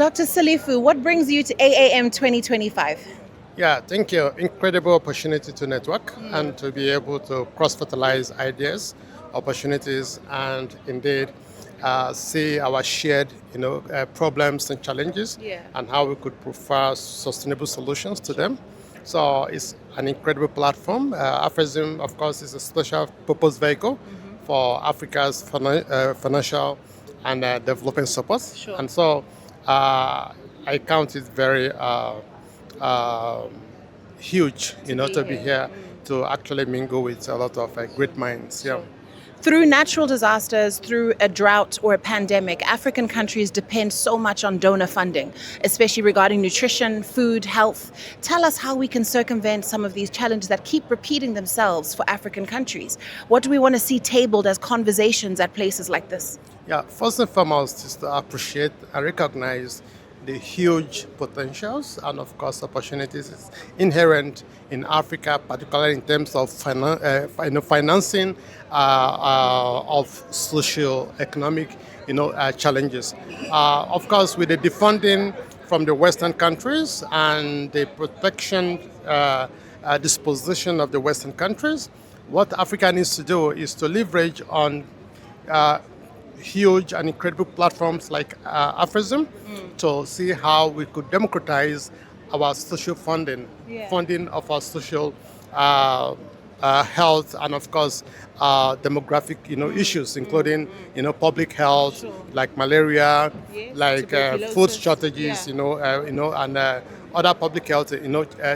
Dr. Salifu, what brings you to AAM 2025? Yeah, thank you. Incredible opportunity to network and to be able to cross-fertilize ideas, opportunities, and indeed see our shared, problems and challenges, Yeah. and how we could provide sustainable solutions to them. So it's an incredible platform. Afrexim, of course, is a special purpose vehicle for Africa's financial and development support. Sure. And so I count it very um, huge, to be here to actually mingle with a lot of great minds. Yeah. Through natural disasters, through a drought or a pandemic, African countries depend so much on donor funding, especially regarding nutrition, food, health. Tell us how we can circumvent some of these challenges that keep repeating themselves for African countries. What do we want to see tabled as conversations at places like this? Yeah, first and foremost is to appreciate and recognize the huge potentials and, of course, opportunities inherent in Africa, particularly in terms of financing of socio-economic, challenges. Of course, with the defunding from the Western countries and the protection disposition of the Western countries, what Africa needs to do is to leverage on huge and incredible platforms like Afrexim to see how we could democratize our social funding, funding of our social health, and of course demographic issues, including public health, like malaria, like food shortages, and other public health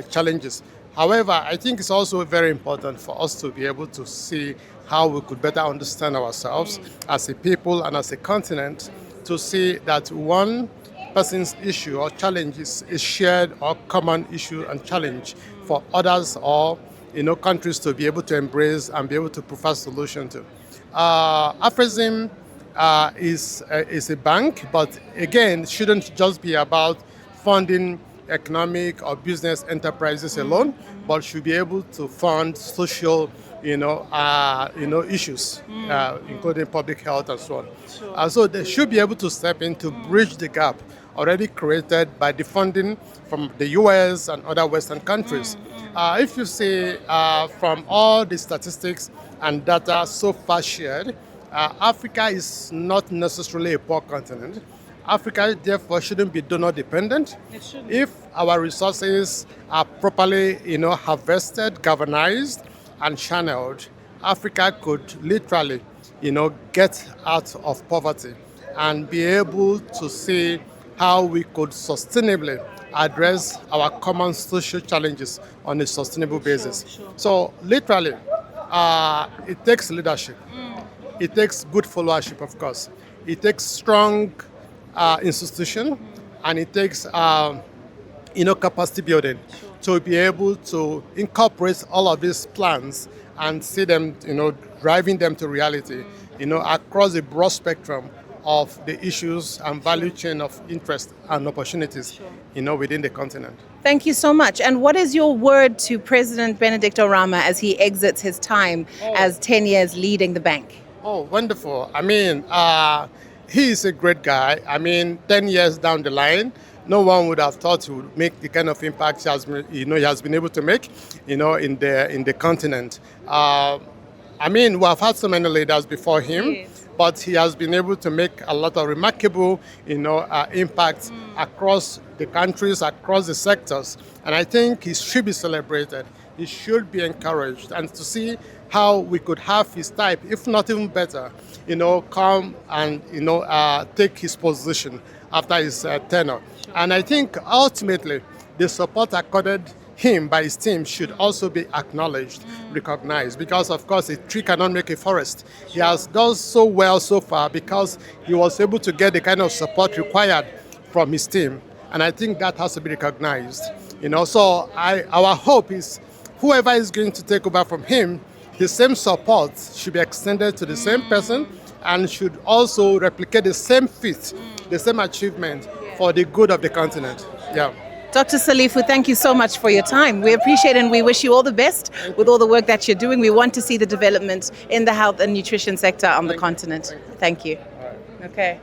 challenges. However, I think it's also very important for us to be able to see how we could better understand ourselves as a people and as a continent, to see that one person's issue or challenge is a shared or common issue and challenge for others or countries to be able to embrace and be able to provide solution to. Afrexim is a bank, but again, shouldn't just be about funding economic or business enterprises alone, but should be able to fund social, issues, including public health and so on. So they should be able to step in to bridge the gap already created by the funding from the US and other Western countries. If you see from all the statistics and data so far shared, Africa is not necessarily a poor continent. Africa, therefore, shouldn't be donor dependent. If our resources are properly, harvested, galvanized, and channeled, Africa could literally, get out of poverty and be able to see how we could sustainably address our common social challenges on a sustainable basis. So, literally, it takes leadership. It takes good followership, of course. It takes strong institution, and it takes capacity building to be able to incorporate all of these plans and see them driving them to reality across a broad spectrum of the issues and value chain of interest and opportunities within the continent. Thank you so much. And what is your word to President Benedict Oramah as he exits his time as 10 years leading the bank? Oh, wonderful. I mean, he is a great guy. I mean, 10 years down the line, no one would have thought he would make the kind of impact he has been able to make, in the continent. I mean, we have had so many leaders before him, but he has been able to make a lot of remarkable, impacts across the countries, across the sectors, and I think he should be celebrated. He should be encouraged, and to see how we could have his type, if not even better, come and take his position after his tenure. And I think ultimately the support accorded him by his team should also be acknowledged, recognized, because of course a tree cannot make a forest. He has done so well so far because he was able to get the kind of support required from his team, and I think that has to be recognized. So our hope is whoever is going to take over from him, the same support should be extended to the same person and should also replicate the same feat, the same achievement for the good of the continent. Yeah. Dr. Salifu, thank you so much for your time. We appreciate it, and we wish you all the best with all the work that you're doing. We want to see the development in the health and nutrition sector on the continent. Thank you. Okay.